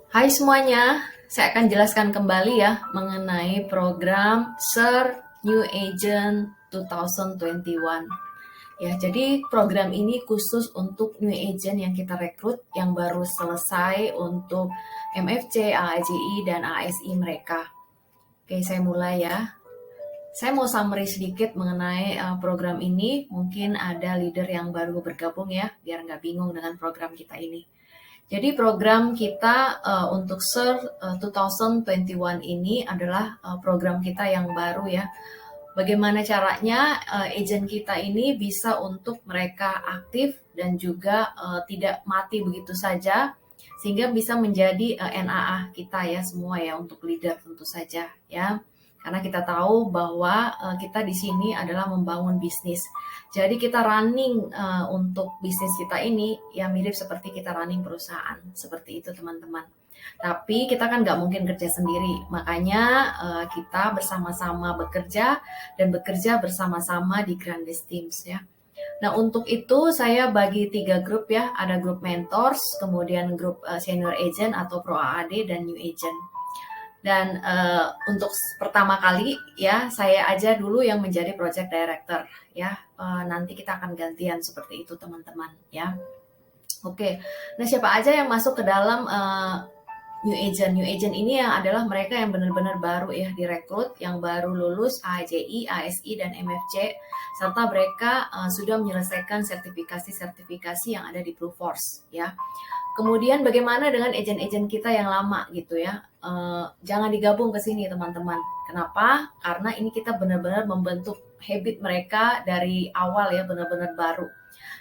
Hai semuanya, saya akan jelaskan kembali ya mengenai program SIR New Agent 2021. Ya, jadi program ini khusus untuk new agent yang kita rekrut yang baru selesai untuk MFC, AAJI, dan ASI mereka. Oke, saya mulai ya. Saya mau summary sedikit mengenai program ini. Mungkin ada leader yang baru bergabung ya, biar nggak bingung dengan program kita ini. Jadi program kita untuk SIR 2021 ini adalah program kita yang baru ya. Bagaimana caranya agent kita ini bisa untuk mereka aktif dan juga tidak mati begitu saja sehingga bisa menjadi NAA kita ya semua ya untuk leader tentu saja ya. Karena kita tahu bahwa kita di sini adalah membangun bisnis. Jadi kita running untuk bisnis kita ini ya mirip seperti kita running perusahaan. Seperti itu teman-teman. Tapi kita kan nggak mungkin kerja sendiri. Makanya kita bersama-sama bekerja dan bekerja bersama-sama di Grandes Teams ya. Nah, untuk itu saya bagi 3 grup ya. Ada grup mentors, kemudian grup senior agent atau pro AAD dan new agent. Dan untuk pertama kali ya saya aja dulu yang menjadi project director ya. Nanti kita akan gantian seperti itu teman-teman ya. Oke. Nah, siapa aja yang masuk ke dalam new agent? New agent ini yang adalah mereka yang benar-benar baru ya direkrut, yang baru lulus AJI, ASI, dan MFC, serta mereka sudah menyelesaikan sertifikasi-sertifikasi yang ada di Proofforce ya. Kemudian bagaimana dengan agent-agent kita yang lama gitu ya? Jangan digabung ke sini teman-teman. Kenapa? Karena ini kita benar-benar membentuk habit mereka dari awal ya, benar-benar baru.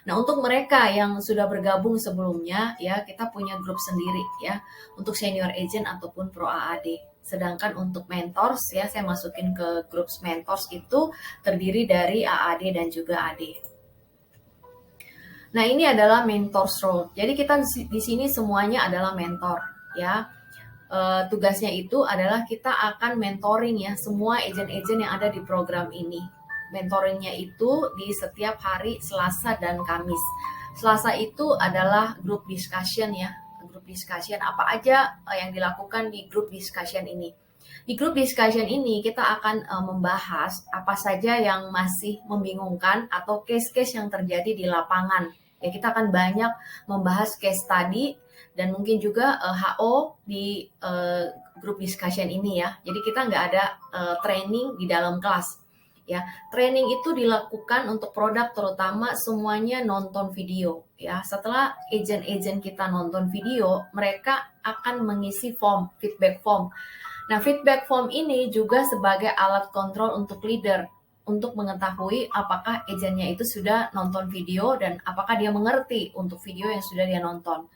Nah, untuk mereka yang sudah bergabung sebelumnya ya, kita punya grup sendiri ya untuk senior agent ataupun pro AAD. Sedangkan untuk mentors ya, saya masukin ke grup mentors itu terdiri dari AAD dan juga AD. Nah, ini adalah mentors role. Jadi kita di sini semuanya adalah mentor ya. Tugasnya itu adalah kita akan mentoring ya semua agent-agent yang ada di program ini. Mentoringnya itu di setiap hari Selasa dan Kamis. Selasa itu adalah group discussion ya. Group discussion apa aja yang dilakukan di group discussion ini. Di group discussion ini kita akan membahas apa saja yang masih membingungkan atau case-case yang terjadi di lapangan. Ya, kita akan banyak membahas case study dan mungkin juga HO di group discussion ini ya. Jadi kita nggak ada training di dalam kelas. Ya, training itu dilakukan untuk produk terutama semuanya nonton video ya. Setelah agent-agent kita nonton video, mereka akan mengisi form, feedback form. Nah, feedback form ini juga sebagai alat kontrol untuk leader untuk mengetahui apakah agentnya itu sudah nonton video dan apakah dia mengerti untuk video yang sudah dia nonton.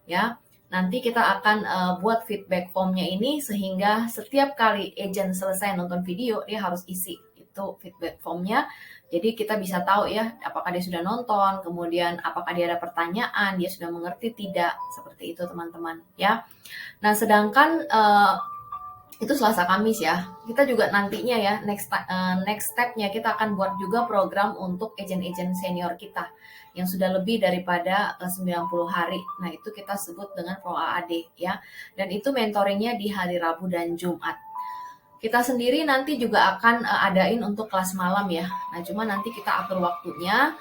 Ya, nanti kita akan buat feedback formnya ini sehingga setiap kali agent selesai nonton video dia harus isi itu feedback formnya. Jadi kita bisa tahu ya apakah dia sudah nonton, kemudian apakah dia ada pertanyaan, dia sudah mengerti tidak, seperti itu teman-teman ya. Nah, sedangkan itu Selasa Kamis ya. Kita juga nantinya ya next step-nya kita akan buat juga program untuk agent-agent senior kita yang sudah lebih daripada 90 hari. Nah, itu kita sebut dengan Pro AAD ya. Dan itu mentoringnya di hari Rabu dan Jumat. Kita sendiri nanti juga akan adain untuk kelas malam ya. Nah, cuma nanti kita atur waktunya.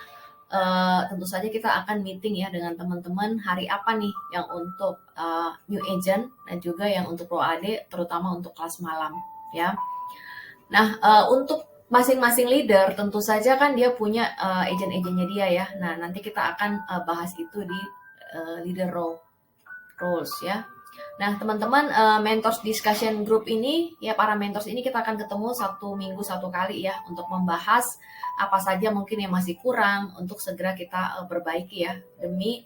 Tentu saja kita akan meeting ya dengan teman-teman hari apa nih yang untuk new agent dan juga yang untuk Pro AD terutama untuk kelas malam ya. Nah, untuk masing-masing leader tentu saja kan dia punya agent-agentnya dia ya. Nah, nanti kita akan bahas itu di leader roles ya. Nah, teman-teman, mentors discussion group ini, ya para mentors ini kita akan ketemu 1 minggu 1 kali ya untuk membahas apa saja mungkin yang masih kurang untuk segera kita perbaiki ya demi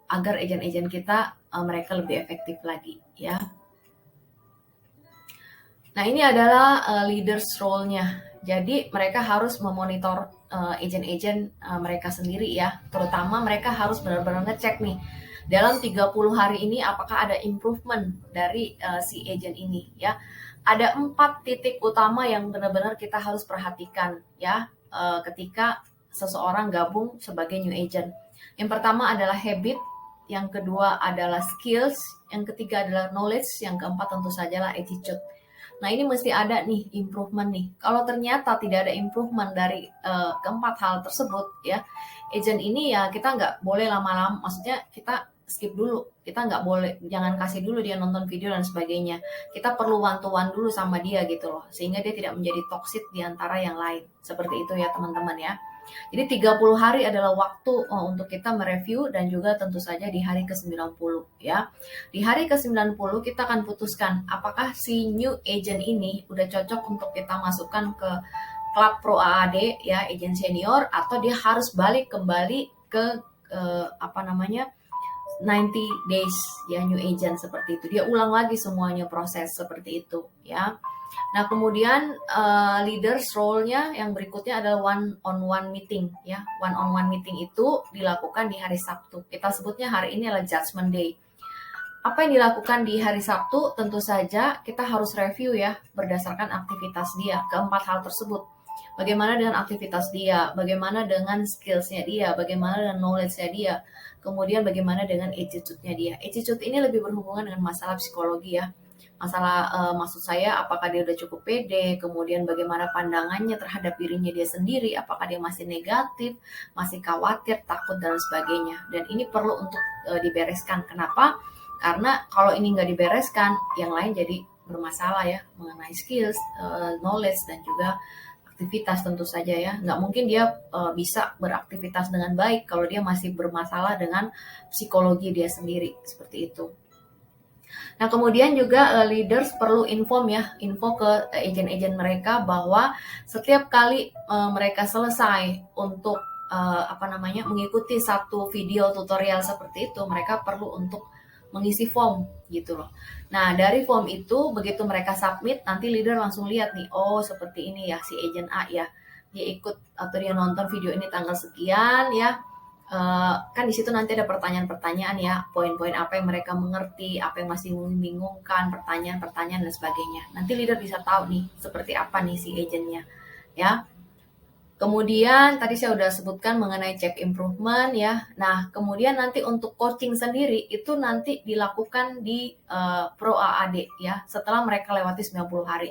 agar agent-agent kita mereka lebih efektif lagi ya. Nah, ini adalah leaders role-nya. Jadi mereka harus memonitor agent-agent mereka sendiri ya. Terutama mereka harus benar-benar ngecek nih dalam 30 hari ini apakah ada improvement dari si agent ini ya. Ada 4 titik utama yang benar-benar kita harus perhatikan ya ketika seseorang gabung sebagai new agent. Yang pertama adalah habit, yang kedua adalah skills, yang ketiga adalah knowledge, yang keempat tentu saja lah attitude. Nah, ini mesti ada nih improvement nih. Kalau ternyata tidak ada improvement dari keempat hal tersebut ya, agent ini ya kita nggak boleh lama-lama, maksudnya kita skip dulu. Kita nggak boleh, jangan kasih dulu dia nonton video dan sebagainya. Kita perlu one to one dulu sama dia gitu loh, sehingga dia tidak menjadi toxic di antara yang lain. Seperti itu ya teman-teman ya. Jadi 30 hari adalah waktu untuk kita mereview dan juga tentu saja di hari ke-90 ya. Di hari ke-90 kita akan putuskan apakah si new agent ini udah cocok untuk kita masukkan ke klub Pro AAD ya, agent senior, atau dia harus balik kembali ke 90 days ya new agent seperti itu. Dia ulang lagi semuanya proses seperti itu ya. Nah, kemudian leaders role-nya yang berikutnya adalah one on one meeting ya. One on one meeting itu dilakukan di hari Sabtu. Kita sebutnya hari ini adalah Judgment Day. Apa yang dilakukan di hari Sabtu? Tentu saja kita harus review ya berdasarkan aktivitas dia, keempat hal tersebut. Bagaimana dengan aktivitas dia, bagaimana dengan skills-nya dia, bagaimana dengan knowledge-nya dia, kemudian bagaimana dengan attitude-nya dia. Attitude ini lebih berhubungan dengan masalah psikologi ya. Masalah maksud saya apakah dia udah cukup pede, kemudian bagaimana pandangannya terhadap dirinya dia sendiri, apakah dia masih negatif, masih khawatir, takut dan sebagainya. Dan ini perlu untuk dibereskan. Kenapa? Karena kalau ini nggak dibereskan, yang lain jadi bermasalah ya mengenai skills, knowledge dan juga aktivitas tentu saja ya. Nggak mungkin dia bisa beraktivitas dengan baik kalau dia masih bermasalah dengan psikologi dia sendiri seperti itu. Nah, kemudian juga leaders perlu info ke agent-agent mereka bahwa setiap kali mereka selesai untuk mengikuti satu video tutorial seperti itu, mereka perlu untuk mengisi form gitu loh. Nah, dari form itu begitu mereka submit, nanti leader langsung lihat nih, oh seperti ini ya si agent A ya, dia ikut atau dia nonton video ini tanggal sekian ya. Kan di situ nanti ada pertanyaan-pertanyaan ya, poin-poin apa yang mereka mengerti, apa yang masih membingungkan, pertanyaan-pertanyaan dan sebagainya. Nanti leader bisa tahu nih seperti apa nih si agentnya ya. Kemudian tadi saya sudah sebutkan mengenai check improvement ya. Nah, kemudian nanti untuk coaching sendiri itu nanti dilakukan di Pro AAD ya, setelah mereka lewati 90 hari.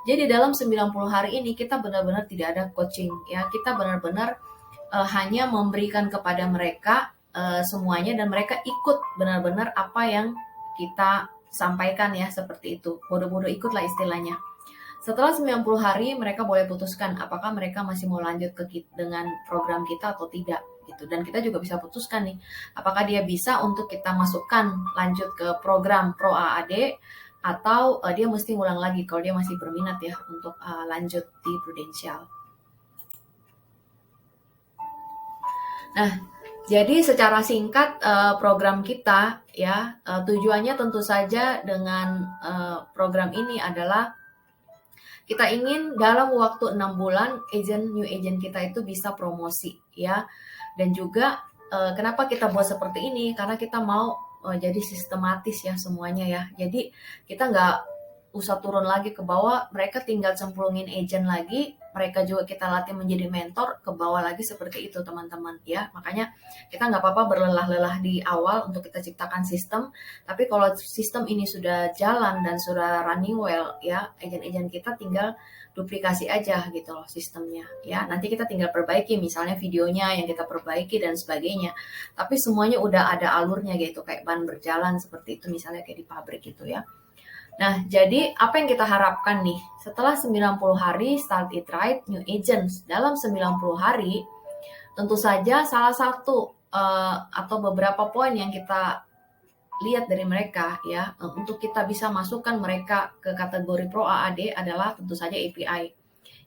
Jadi dalam 90 hari ini kita benar-benar tidak ada coaching ya. Kita benar-benar hanya memberikan kepada mereka semuanya dan mereka ikut benar-benar apa yang kita sampaikan ya, seperti itu. Bodoh-bodoh ikutlah istilahnya. Setelah 90 hari mereka boleh putuskan apakah mereka masih mau lanjut dengan program kita atau tidak gitu. Dan kita juga bisa putuskan nih apakah dia bisa untuk kita masukkan lanjut ke program Pro AAD atau dia mesti ulang lagi kalau dia masih berminat ya untuk lanjut di Prudential. Nah, jadi secara singkat program kita ya, tujuannya tentu saja dengan program ini adalah kita ingin dalam waktu 6 bulan new agent kita itu bisa promosi ya. Dan juga kenapa kita buat seperti ini? Karena kita mau jadi sistematis ya semuanya ya. Jadi kita nggak usah turun lagi ke bawah, mereka tinggal cemplungin agent lagi, mereka juga kita latih menjadi mentor ke bawah lagi seperti itu teman-teman ya. Makanya kita nggak apa-apa berlelah-lelah di awal untuk kita ciptakan sistem, tapi kalau sistem ini sudah jalan dan sudah running well ya, agent-agent kita tinggal duplikasi aja gitu loh sistemnya ya. Nanti kita tinggal perbaiki misalnya videonya yang kita perbaiki dan sebagainya. Tapi semuanya udah ada alurnya gitu, kayak ban berjalan seperti itu misalnya kayak di pabrik gitu ya. Nah, jadi apa yang kita harapkan nih? Setelah 90 hari Start It Right New Agents, dalam 90 hari tentu saja salah satu atau beberapa poin yang kita lihat dari mereka ya, untuk kita bisa masukkan mereka ke kategori Pro AAD adalah tentu saja API.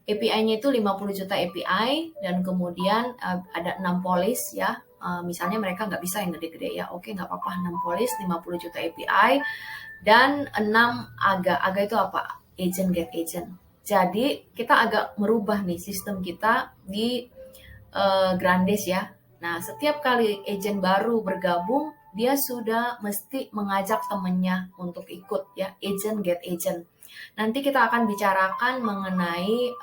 API-nya itu 50 juta API dan kemudian ada 6 polis ya. Misalnya mereka nggak bisa yang gede-gede ya, oke nggak apa-apa, 6 polis, 50 juta API, dan 6 AGA. AGA itu apa? Agent Get Agent. Jadi kita agak merubah nih sistem kita di Grandes ya. Nah, setiap kali agent baru bergabung, dia sudah mesti mengajak temennya untuk ikut ya, Agent Get Agent. Nanti kita akan bicarakan mengenai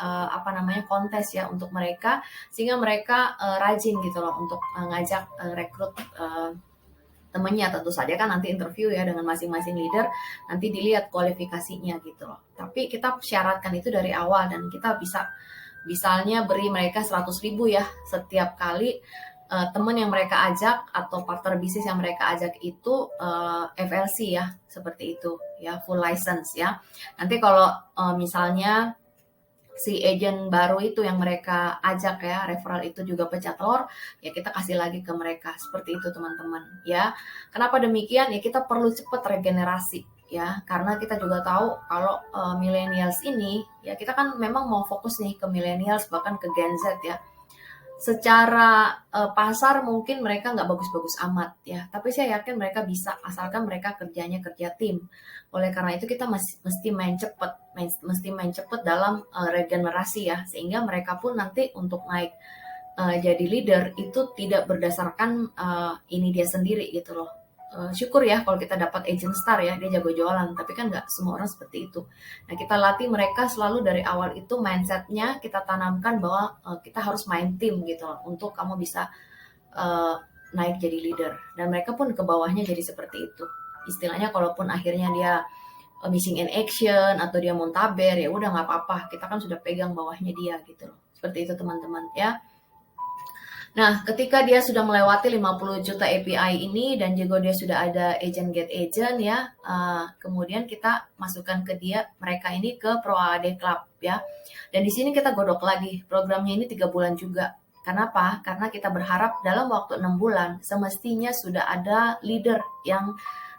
kontes ya untuk mereka, sehingga mereka rajin gitu loh untuk ngajak rekrut temennya. Tentu saja kan nanti interview ya dengan masing-masing leader, nanti dilihat kualifikasinya gitu loh. Tapi kita syaratkan itu dari awal, dan kita bisa misalnya beri mereka 100.000 ya setiap kali teman yang mereka ajak atau partner bisnis yang mereka ajak itu FLC ya, seperti itu ya, full license ya. Nanti kalau misalnya si agent baru itu yang mereka ajak ya, referral itu juga pecah telur, ya kita kasih lagi ke mereka, seperti itu teman-teman ya. Kenapa demikian? Ya kita perlu cepat regenerasi ya, karena kita juga tahu kalau millennials ini ya, kita kan memang mau fokus nih ke millennials, bahkan ke Gen Z ya. Secara pasar mungkin mereka nggak bagus-bagus amat ya, tapi saya yakin mereka bisa, asalkan mereka kerjanya kerja tim. Oleh karena itu kita mesti main cepet dalam regenerasi ya, sehingga mereka pun nanti untuk naik jadi leader itu tidak berdasarkan ini dia sendiri gitu loh. Syukur ya kalau kita dapat agent star ya, dia jago jualan, tapi kan nggak semua orang seperti itu. Nah, kita latih mereka selalu dari awal itu, mindsetnya kita tanamkan bahwa kita harus main tim gitu loh, untuk kamu bisa naik jadi leader, dan mereka pun ke bawahnya jadi seperti itu. Istilahnya kalaupun akhirnya dia missing in action atau dia muntaber, ya udah nggak apa-apa, kita kan sudah pegang bawahnya dia gitu loh. Seperti itu teman-teman ya. Nah, ketika dia sudah melewati 50 juta API ini dan juga dia sudah ada agent get agent ya, kemudian kita masukkan ke dia mereka ini ke Pro AAD Club ya. Dan di sini kita godok lagi, programnya ini 3 bulan juga. Kenapa? Karena kita berharap dalam waktu 6 bulan semestinya sudah ada leader yang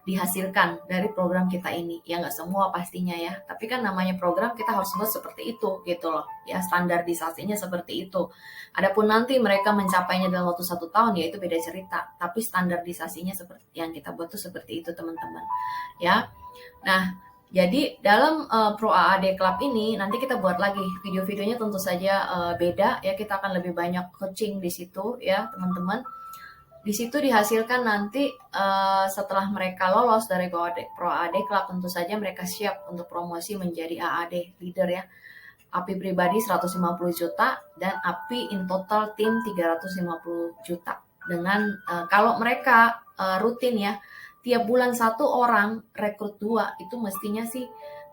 dihasilkan dari program kita ini. Ya nggak semua pastinya ya, tapi kan namanya program kita harus buat seperti itu gitu loh. Ya standarisasinya seperti itu. Adapun nanti mereka mencapainya dalam waktu 1 tahun ya itu beda cerita. Tapi standarisasinya seperti yang kita buat tuh seperti itu teman-teman. Ya. Nah, jadi dalam Pro AAD Club ini nanti kita buat lagi video-videonya, tentu saja beda ya. Kita akan lebih banyak coaching di situ ya teman-teman. Di situ dihasilkan nanti setelah mereka lolos dari Pro AAD Club, tentu saja mereka siap untuk promosi menjadi AAD leader ya. API pribadi 150 juta dan API in total tim 350 juta. Dengan kalau mereka rutin ya, tiap bulan 1 orang rekrut 2, itu mestinya sih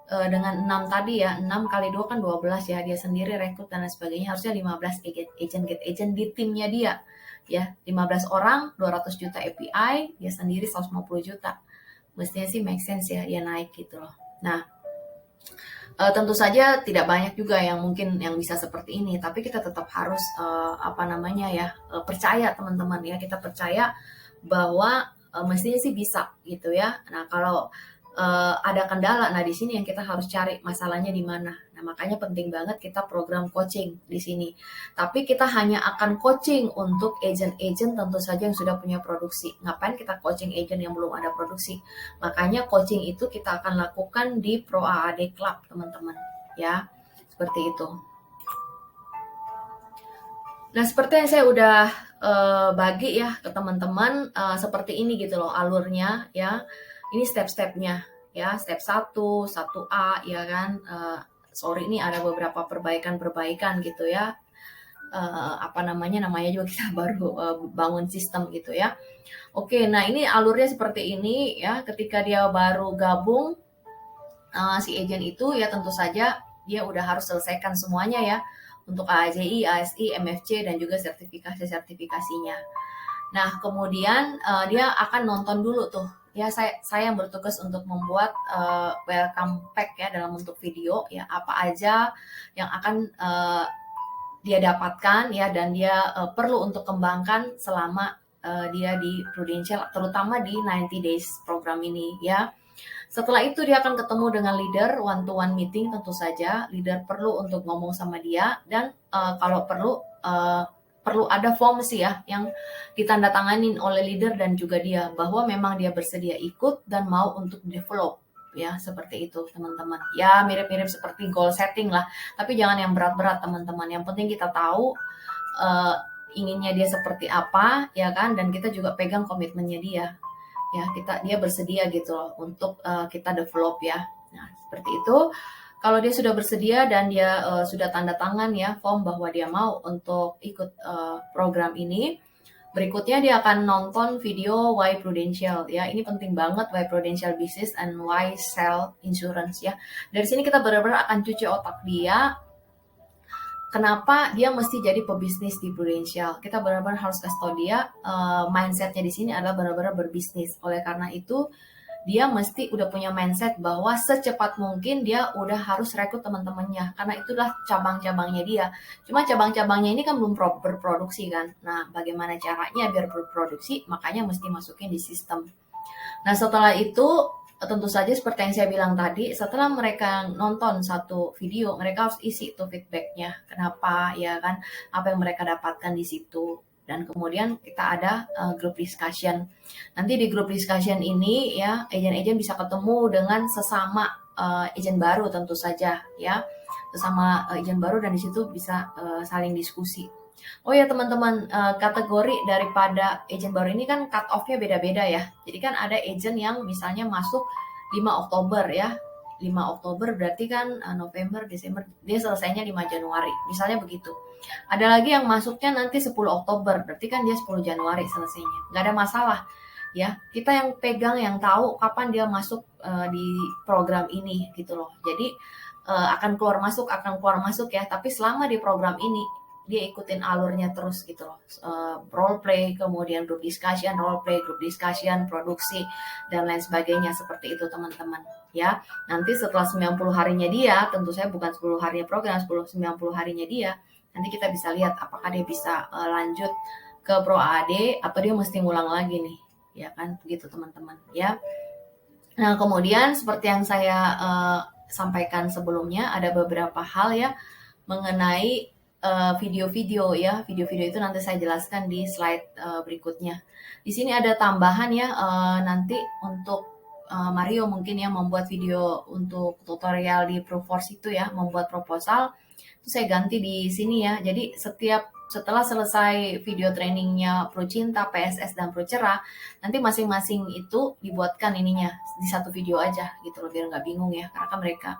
dengan 6 tadi ya, 6 kali 2 kan 12 ya, dia sendiri rekrut dan lain sebagainya, harusnya 15 agent get agent di timnya dia. Ya, 15 orang, 200 juta API, dia sendiri 150 juta. Mestinya sih make sense ya, dia naik gitu loh. Nah, tentu saja tidak banyak juga yang mungkin yang bisa seperti ini, tapi kita tetap harus percaya teman-teman ya, kita percaya bahwa mestinya sih bisa gitu ya. Nah, kalau ada kendala, nah di sini yang kita harus cari masalahnya di mana. Nah, makanya penting banget kita program coaching di sini. Tapi kita hanya akan coaching untuk agent-agent tentu saja yang sudah punya produksi. Ngapain kita coaching agent yang belum ada produksi? Makanya coaching itu kita akan lakukan di Pro AAD Club, teman-teman. Ya, seperti itu. Nah, seperti yang saya udah bagi ya ke teman-teman, seperti ini gitu loh alurnya ya. Ini step-stepnya ya, step 1, 1A ya kan. Sorry, ini ada beberapa perbaikan gitu ya. Namanya juga kita baru bangun sistem gitu ya. Oke, nah ini alurnya seperti ini ya. Ketika dia baru gabung si agent itu ya, tentu saja dia udah harus selesaikan semuanya ya, untuk AJI, ASI, MFC dan juga sertifikasinya. Nah, kemudian dia akan nonton dulu tuh. Ya, saya yang bertugas untuk membuat welcome pack ya dalam bentuk video ya, apa aja yang akan dia dapatkan ya, dan dia perlu untuk kembangkan selama dia di Prudential, terutama di 90 days program ini ya. Setelah itu dia akan ketemu dengan leader, one to one meeting, tentu saja leader perlu untuk ngomong sama dia, dan kalau perlu ada form sih ya yang ditandatanganin oleh leader dan juga dia, bahwa memang dia bersedia ikut dan mau untuk develop ya, seperti itu teman-teman ya. Mirip-mirip seperti goal setting lah, tapi jangan yang berat-berat teman-teman. Yang penting kita tahu inginnya dia seperti apa ya kan, dan kita juga pegang komitmennya dia ya, dia bersedia gitu loh untuk kita develop ya. Nah, seperti itu. Kalau dia sudah bersedia dan dia sudah tanda tangan ya form bahwa dia mau untuk ikut program ini, Berikutnya dia akan nonton video Why Prudential ya. Ini penting banget, Why Prudential Business and Why Sell Insurance ya. Dari sini kita benar-benar akan cuci otak dia. Kenapa dia mesti jadi pebisnis di Prudential? Kita benar-benar harus kasih tahu dia mindsetnya di sini adalah benar-benar berbisnis. Oleh karena itu dia mesti udah punya mindset bahwa secepat mungkin dia udah harus rekrut teman-temannya, karena itulah cabang-cabangnya dia. Cuma cabang-cabangnya ini kan belum berproduksi kan. Nah, bagaimana caranya biar berproduksi? Makanya mesti masukin di sistem. Nah, setelah itu tentu saja seperti yang saya bilang tadi, setelah mereka nonton satu video, mereka harus isi itu feedbacknya. Kenapa ya kan? Apa yang mereka dapatkan di situ. Dan kemudian kita ada group discussion. Nanti di group discussion ini ya, agent-agent bisa ketemu dengan sesama agent baru tentu saja ya. Sesama agent baru dan di situ bisa saling diskusi. Oh ya teman-teman, kategori daripada agent baru ini kan cut off-nya beda-beda ya. Jadi kan ada agent yang misalnya masuk 5 Oktober ya. 5 Oktober berarti kan November, Desember, dia selesainya 5 Januari. Misalnya begitu. Ada lagi yang masuknya nanti 10 Oktober, berarti kan dia 10 Januari selesainya. Nggak ada masalah ya. Kita yang pegang, yang tahu kapan dia masuk di program ini gitu loh. Jadi akan keluar masuk ya. Tapi selama di program ini dia ikutin alurnya terus gitu loh. Role play, kemudian group discussion, role play, group discussion, produksi dan lain sebagainya seperti itu teman-teman ya. Nanti setelah 90 harinya dia, tentu saya bukan 10 harinya program, 90 harinya dia, nanti kita bisa lihat apakah dia bisa lanjut ke Pro AD atau dia mesti ngulang lagi nih. Ya kan, begitu teman-teman ya. Nah, kemudian seperti yang saya sampaikan sebelumnya, ada beberapa hal ya mengenai video-video ya. Video-video itu nanti saya jelaskan di slide berikutnya. Di sini ada tambahan ya, nanti untuk Mario mungkin ya membuat video untuk tutorial di Proforce itu ya, membuat proposal. Itu saya ganti di sini ya. Jadi setelah selesai video trainingnya Pro Cinta, PSS, dan Pro Cerah, nanti masing-masing itu dibuatkan ininya di satu video aja gitu loh, biar nggak bingung ya. Karena kan mereka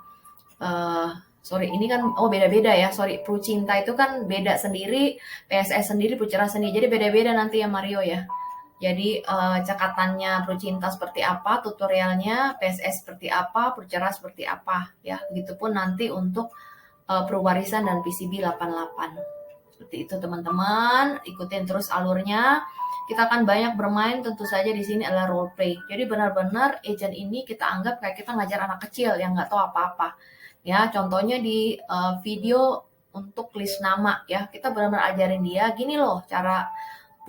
sorry, ini kan beda-beda ya. Sorry, Pro Cinta itu kan beda sendiri, PSS sendiri, Pro Cerah sendiri. Jadi beda-beda nanti ya Mario ya. Jadi cakatannya Pro Cinta seperti apa, tutorialnya PSS seperti apa, Pro Cerah seperti apa ya. Begitupun nanti untuk Pro Warisan dan PCB 88. Seperti itu teman-teman, ikutin terus alurnya. Kita akan banyak bermain, tentu saja di sini adalah role play. Jadi benar-benar agent ini kita anggap kayak kita ngajar anak kecil yang nggak tahu apa-apa. Ya, contohnya di video untuk list nama ya, kita benar-benar ajarin dia gini loh cara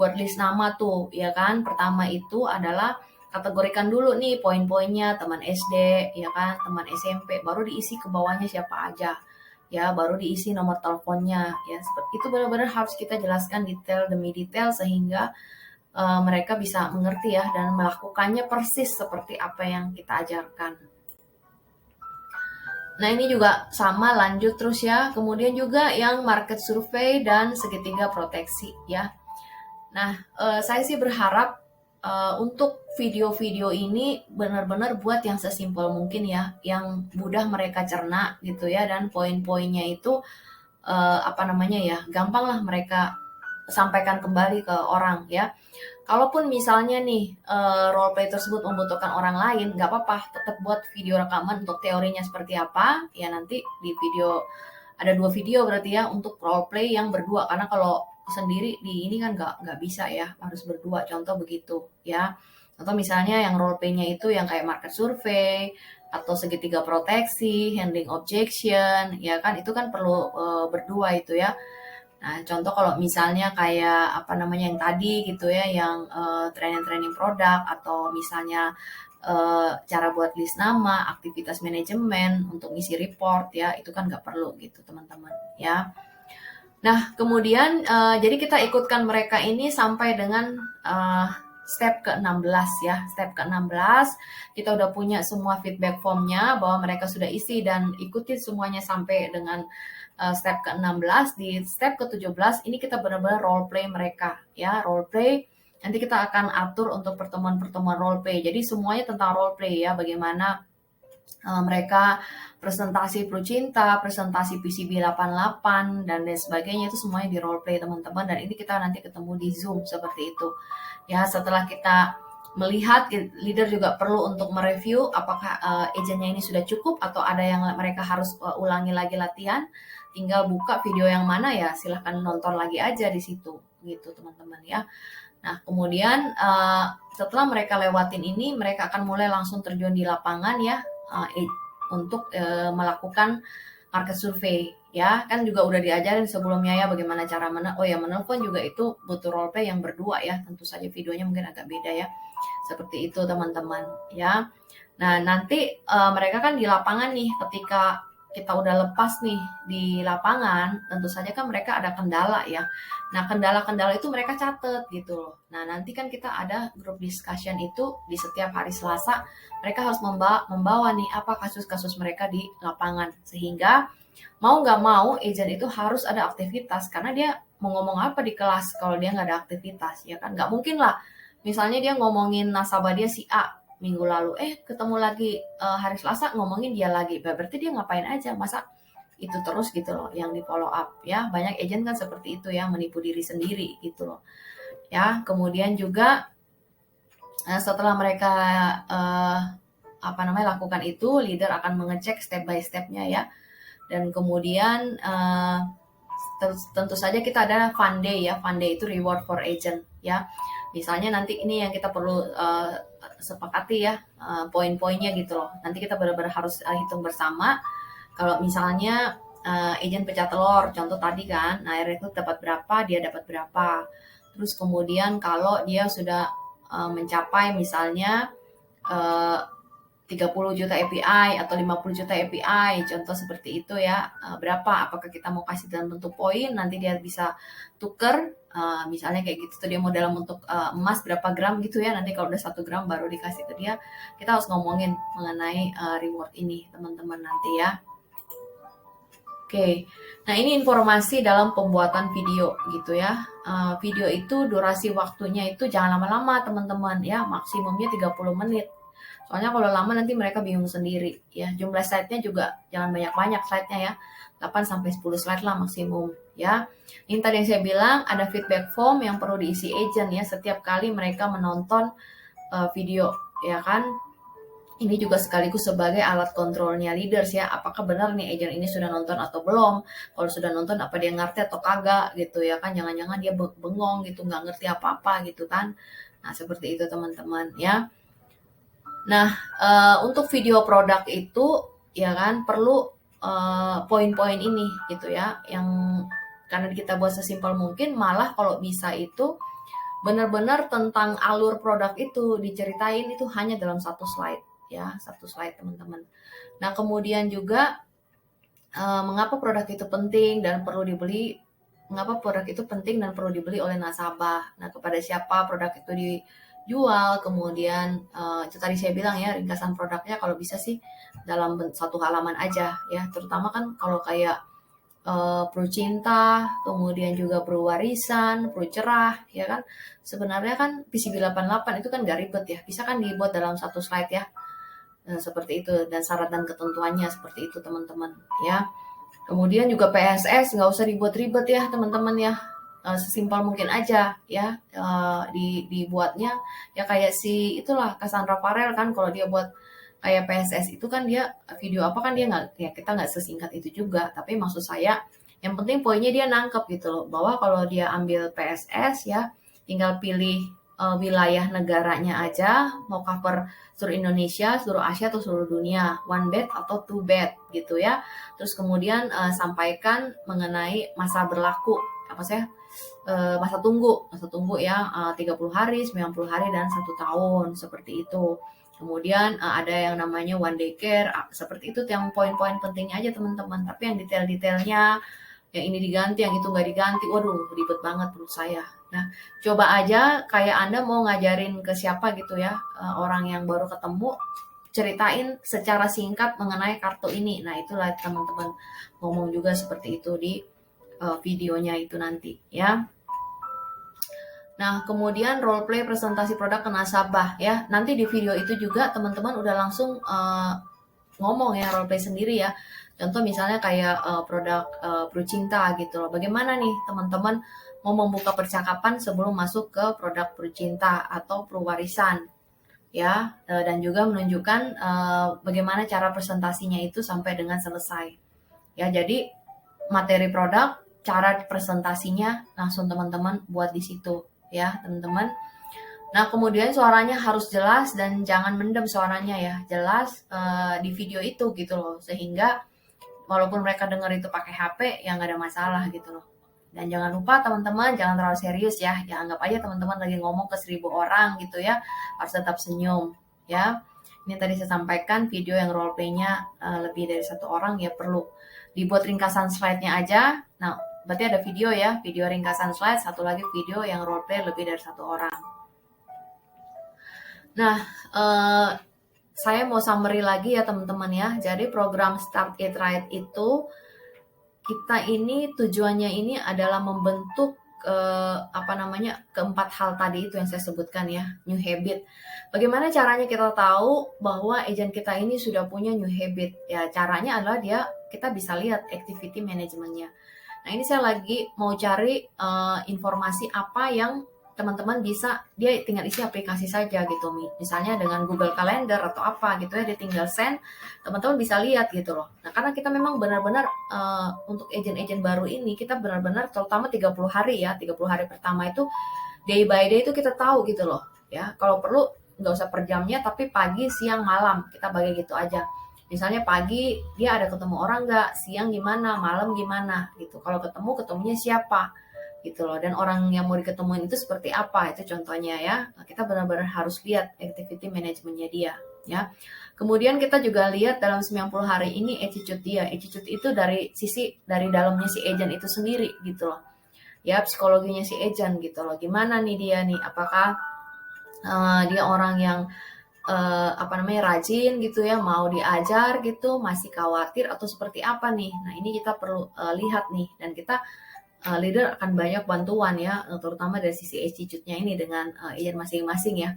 buat list nama tuh, ya kan. Pertama itu adalah kategorikan dulu nih poin-poinnya, teman SD, ya kan, teman SMP, baru diisi ke bawahnya siapa aja. Ya, baru diisi nomor teleponnya ya. Seperti itu benar-benar harus kita jelaskan detail demi detail sehingga mereka bisa mengerti ya dan melakukannya persis seperti apa yang kita ajarkan. Nah, ini juga sama, lanjut terus ya. Kemudian juga yang market survey dan segitiga proteksi ya. Nah, saya sih berharap untuk video-video ini benar-benar buat yang sesimpel mungkin ya, yang mudah mereka cerna gitu ya, dan poin-poinnya itu gampang lah mereka sampaikan kembali ke orang ya. Kalaupun misalnya nih role play tersebut membutuhkan orang lain, nggak apa-apa, tetap buat video rekaman untuk teorinya seperti apa ya. Nanti di video ada 2 video berarti ya untuk role play yang berdua, karena kalau sendiri di ini kan nggak bisa ya, harus berdua, contoh begitu ya. Atau misalnya yang role play-nya itu yang kayak market survey atau segitiga proteksi, handling objection ya kan, itu kan perlu berdua itu ya. Nah, contoh kalau misalnya kayak yang tadi gitu ya, yang training produk, atau misalnya cara buat list nama, aktivitas manajemen untuk ngisi report ya, itu kan nggak perlu gitu teman-teman ya. Nah, kemudian jadi kita ikutkan mereka ini sampai dengan step ke-16 ya. Step ke-16 kita udah punya semua feedback formnya bahwa mereka sudah isi dan ikuti semuanya sampai dengan step ke-16. Di step ke-17 ini kita benar-benar role play mereka ya, role play. Nanti kita akan atur untuk pertemuan-pertemuan role play. Jadi semuanya tentang role play ya, bagaimana mereka presentasi Pro Cinta, presentasi PCB 88 dan lain sebagainya, itu semuanya di role play teman-teman, dan ini kita nanti ketemu di Zoom seperti itu. Ya, setelah kita melihat, leader juga perlu untuk mereview apakah agentnya ini sudah cukup atau ada yang mereka harus ulangi lagi latihan. Tinggal buka video yang mana ya, silahkan nonton lagi aja di situ gitu teman-teman ya. Nah, kemudian setelah mereka lewatin ini, mereka akan mulai langsung terjun di lapangan ya, untuk melakukan market survey ya. Kan juga udah diajarin sebelumnya ya bagaimana cara menelpon juga itu butuh role play yang berdua ya. Tentu saja videonya mungkin agak beda ya. Seperti itu teman-teman ya. Nah, nanti mereka kan di lapangan nih, ketika kita udah lepas nih di lapangan, tentu saja kan mereka ada kendala ya. Nah, kendala-kendala itu mereka catat gitu loh. Nah, nanti kan kita ada group discussion itu di setiap hari Selasa, mereka harus membawa nih apa kasus-kasus mereka di lapangan. Sehingga mau nggak mau agent itu harus ada aktivitas, karena dia mau ngomong apa di kelas kalau dia nggak ada aktivitas, ya kan? Nggak mungkin lah, misalnya dia ngomongin nasabah dia si A minggu lalu, ketemu lagi hari Selasa ngomongin dia lagi, berarti dia ngapain aja, masa itu terus gitu loh yang di follow up ya. Banyak agent kan seperti itu ya, menipu diri sendiri gitu loh ya. Kemudian juga setelah mereka lakukan itu, leader akan mengecek step by stepnya ya. Dan kemudian tentu saja kita ada fun day ya. Fun day itu reward for agent ya. Misalnya nanti ini yang kita perlu sepakati ya, poin-poinnya gitu loh. Nanti kita benar-benar harus hitung bersama. Kalau misalnya agent pecah telur, contoh tadi kan, nah rekrut dapat berapa, dia dapat berapa. Terus kemudian kalau dia sudah mencapai misalnya 30 juta API atau 50 juta API, contoh seperti itu ya, berapa, apakah kita mau kasih dalam bentuk poin, nanti dia bisa tuker, misalnya kayak gitu tuh, dia mau dalam bentuk emas berapa gram gitu ya, nanti kalau udah 1 gram baru dikasih ke dia. Kita harus ngomongin mengenai reward ini teman-teman nanti ya. Oke, nah ini informasi dalam pembuatan video gitu ya. Video itu durasi waktunya itu jangan lama-lama teman-teman ya, maksimumnya 30 menit. Soalnya kalau lama nanti mereka bingung sendiri ya. Jumlah slide-nya juga jangan banyak-banyak slide-nya ya. 8-10 slide lah maksimum ya. Ini tadi yang saya bilang, ada feedback form yang perlu diisi agent ya setiap kali mereka menonton video ya kan. Ini juga sekaligus sebagai alat kontrolnya leaders ya. Apakah benar nih agent ini sudah nonton atau belum? Kalau sudah nonton apa dia ngerti atau kagak gitu ya kan. Jangan-jangan dia bengong gitu, nggak ngerti apa-apa gitu kan. Nah seperti itu teman-teman ya. Nah, untuk video produk itu ya kan perlu poin-poin ini gitu ya, yang karena kita buat sesimpel mungkin, malah kalau bisa itu benar-benar tentang alur produk itu diceritain itu hanya dalam satu slide ya, satu slide teman-teman. Nah, kemudian juga mengapa produk itu penting dan perlu dibeli, mengapa produk itu penting dan perlu dibeli oleh nasabah. Nah, kepada siapa produk itu dijual, kemudian itu tadi saya bilang ya, ringkasan produknya kalau bisa sih dalam satu halaman aja ya, terutama kan kalau kayak Pro Cinta, kemudian juga Pro Warisan, Pro Cerah ya kan, sebenarnya kan PCB 88 itu kan gak ribet ya, bisa kan dibuat dalam satu slide ya. Seperti itu, dan syarat dan ketentuannya seperti itu teman-teman ya. Kemudian juga PSS nggak usah dibuat ribet ya teman-teman ya, sesimpel mungkin aja ya, dibuatnya ya kayak si itulah Cassandra Farel kan, kalau dia buat kayak PSS itu kan dia video apa kan dia nggak ya, kita nggak sesingkat itu juga, tapi maksud saya yang penting poinnya dia nangkep gitu loh, bahwa kalau dia ambil PSS ya tinggal pilih wilayah negaranya aja, mau cover seluruh Indonesia, seluruh Asia atau seluruh dunia, one bed atau two bed gitu ya. Terus kemudian sampaikan mengenai masa berlaku, masa tunggu ya, 30 hari, 90 hari dan 1 tahun seperti itu. Kemudian ada yang namanya one day care, seperti itu, yang poin-poin pentingnya aja teman-teman. Tapi yang detail-detailnya, yang ini diganti, yang itu nggak diganti, waduh ribet banget menurut saya. Nah, coba aja kayak Anda mau ngajarin ke siapa gitu ya, orang yang baru ketemu, ceritain secara singkat mengenai kartu ini. Nah, itulah teman-teman ngomong juga seperti itu di videonya itu nanti ya. Nah, kemudian role play presentasi produk ke nasabah ya. Nanti di video itu juga teman-teman udah langsung ngomong ya, role play sendiri ya. Contoh misalnya kayak produk Prucinta gitu loh. Bagaimana nih teman-teman mau membuka percakapan sebelum masuk ke produk Prucinta atau Pruwarisan ya, dan juga menunjukkan bagaimana cara presentasinya itu sampai dengan selesai. Ya, jadi materi produk, cara presentasinya langsung teman-teman buat di situ ya, teman-teman. Nah, kemudian suaranya harus jelas dan jangan mendem suaranya ya, jelas di video itu gitu loh, sehingga walaupun mereka dengar itu pakai HP ya nggak ada masalah gitu loh. Dan jangan lupa teman-teman jangan terlalu serius ya, ya anggap aja teman-teman lagi ngomong ke 1000 orang gitu ya, harus tetap senyum ya. Ini tadi saya sampaikan video yang role play-nya lebih dari 1 orang ya perlu dibuat ringkasan slide-nya aja. Nah, berarti ada video ya, video ringkasan slide, satu lagi video yang role play lebih dari 1 orang. Nah, saya mau summary lagi ya teman-teman ya. Jadi program Start It Right itu kita ini tujuannya ini adalah membentuk keempat hal tadi itu yang saya sebutkan ya, new habit. Bagaimana caranya kita tahu bahwa agent kita ini sudah punya new habit? Ya caranya adalah kita bisa lihat activity manajemennya. Nah ini saya lagi mau cari informasi apa yang teman-teman bisa, dia tinggal isi aplikasi saja gitu, misalnya dengan Google Calendar atau apa gitu ya, dia tinggal send, teman-teman bisa lihat gitu loh. Nah karena kita memang benar-benar untuk agent-agent baru ini kita benar-benar terutama 30 hari ya, 30 hari pertama itu day by day itu kita tahu gitu loh ya, kalau perlu nggak usah per jamnya tapi pagi, siang, malam kita bagi gitu aja. Misalnya pagi dia ada ketemu orang nggak, siang gimana, malam gimana gitu, kalau ketemunya siapa gitu loh, dan orang yang mau diketemuin itu seperti apa, itu contohnya ya. Nah, kita benar-benar harus lihat activity manajemennya dia ya. Kemudian kita juga lihat dalam 90 hari ini attitude dia. Attitude itu dari dalamnya si agent itu sendiri gitu loh ya, psikologinya si agent gitu loh, gimana nih dia nih, apakah dia orang yang rajin gitu ya, mau diajar gitu, masih khawatir atau seperti apa nih. Nah ini kita perlu lihat nih, dan kita leader akan banyak bantuan ya, terutama dari sisi attitude-nya ini dengan agent masing-masing ya.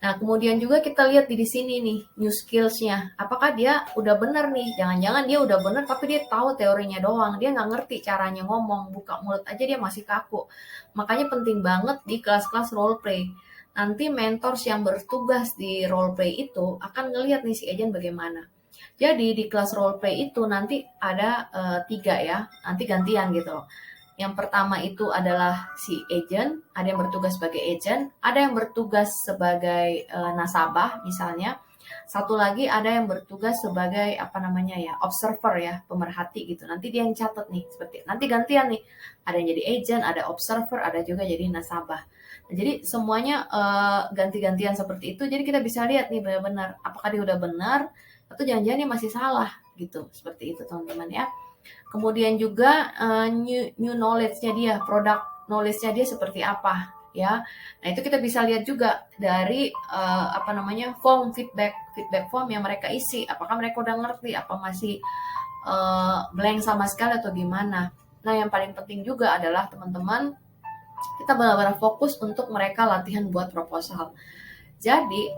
Nah, kemudian juga kita lihat di sini nih, new skills-nya. Apakah dia udah bener nih? Jangan-jangan dia udah bener, tapi dia tahu teorinya doang. Dia nggak ngerti caranya ngomong, buka mulut aja dia masih kaku. Makanya penting banget di kelas-kelas role play. Nanti mentors yang bertugas di role play itu akan ngelihat nih si agent bagaimana. Jadi di kelas role play itu nanti ada 3 ya, nanti gantian gitu loh. Yang pertama itu adalah si agent, ada yang bertugas sebagai agent, ada yang bertugas sebagai nasabah misalnya. Satu lagi ada yang bertugas sebagai observer ya, pemerhati gitu. Nanti dia yang catat nih, seperti nanti gantian nih. Ada yang jadi agent, ada observer, ada juga jadi nasabah. Nah, jadi semuanya ganti-gantian seperti itu. Jadi kita bisa lihat nih benar-benar apakah dia udah benar atau jangan-jangan dia masih salah gitu. Seperti itu teman-teman ya. Kemudian juga new knowledge-nya dia, product knowledge-nya dia seperti apa ya. Nah, itu kita bisa lihat juga dari form feedback form yang mereka isi, apakah mereka udah ngerti, apa masih blank sama sekali atau gimana. Nah, yang paling penting juga adalah teman-teman kita benar-benar fokus untuk mereka latihan buat proposal. Jadi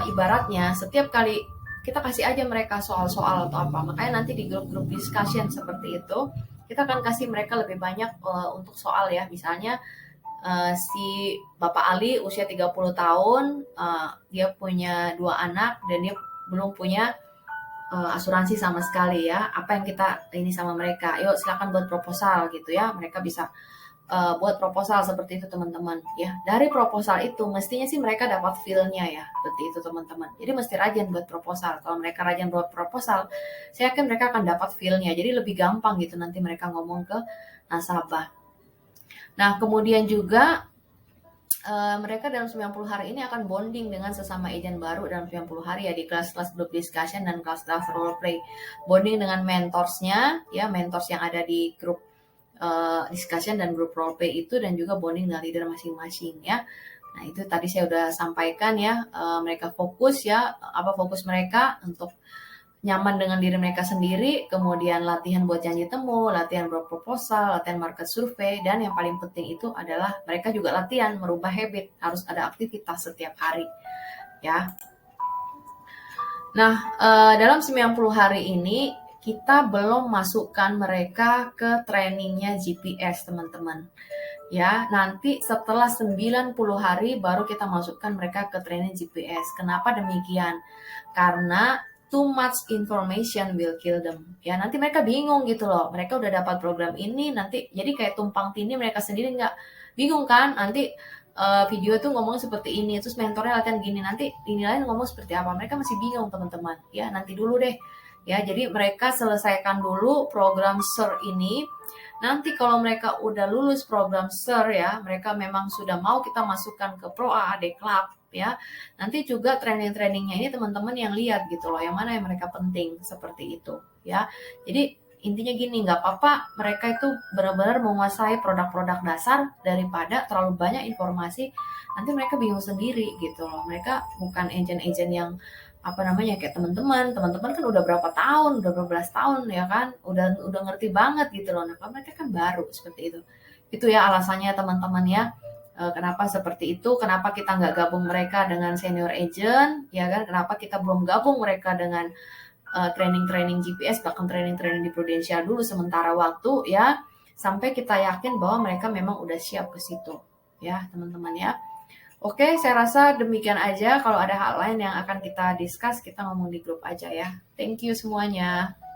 ibaratnya setiap kali kita kasih aja mereka soal-soal atau apa, makanya nanti di grup-grup discussion seperti itu kita akan kasih mereka lebih banyak untuk soal ya. Misalnya si Bapak Ali usia 30 tahun, dia punya 2 anak dan dia belum punya asuransi sama sekali ya. Apa yang kita ini sama mereka, yuk silakan buat proposal gitu ya. Mereka bisa buat proposal seperti itu teman-teman ya. Dari proposal itu mestinya sih mereka dapat feel-nya ya, seperti itu teman-teman. Jadi mesti rajin buat proposal. Kalau mereka rajin buat proposal, saya yakin mereka akan dapat feel-nya. Jadi lebih gampang gitu nanti mereka ngomong ke nasabah. Nah, kemudian juga mereka dalam 90 hari ini akan bonding dengan sesama agent baru dalam 90 hari ya, di kelas-kelas group discussion dan kelas-kelas role play. Bonding dengan mentorsnya ya, mentors yang ada di grup discussion dan group role play itu, dan juga bonding dengan leader masing-masing ya. Nah itu tadi saya udah sampaikan ya, mereka fokus ya, apa fokus mereka untuk nyaman dengan diri mereka sendiri, kemudian latihan buat janji temu, latihan buat proposal, latihan market survey, dan yang paling penting itu adalah mereka juga latihan merubah habit, harus ada aktivitas setiap hari ya. Nah, dalam 90 hari ini kita belum masukkan mereka ke trainingnya GPS, teman-teman. Ya, nanti setelah 90 hari baru kita masukkan mereka ke training GPS. Kenapa demikian? Karena too much information will kill them. Ya, nanti mereka bingung gitu loh. Mereka udah dapat program ini, nanti jadi kayak tumpang tindih, mereka sendiri nggak bingung kan? Nanti video tuh ngomong seperti ini, terus mentornya latihan gini, nanti ini lain ngomong seperti apa? Mereka masih bingung, teman-teman. Ya, nanti dulu deh. Ya, jadi mereka selesaikan dulu program SIR ini. Nanti kalau mereka udah lulus program SIR ya, mereka memang sudah mau kita masukkan ke Pro AAD Club ya. Nanti juga training-trainingnya ini teman-teman yang lihat gitu loh, yang mana yang mereka penting seperti itu ya. Jadi intinya gini, nggak apa-apa mereka itu benar-benar menguasai produk-produk dasar daripada terlalu banyak informasi, nanti mereka bingung sendiri gitu loh. Mereka bukan agent-agent yang apa namanya kayak teman-teman kan udah berapa tahun, udah berapa belas tahun ya kan, udah ngerti banget gitu loh. Nah, kalau mereka kan baru seperti itu ya alasannya teman-teman ya. Kenapa seperti itu, kenapa kita nggak gabung mereka dengan senior agent ya kan, kenapa kita belum gabung mereka dengan training-training GPS, bahkan training-training di Prudential dulu sementara waktu ya, sampai kita yakin bahwa mereka memang udah siap ke situ ya teman-teman ya. Oke, saya rasa demikian aja. Kalau ada hal lain yang akan kita discuss, kita ngomong di grup aja ya. Thank you semuanya.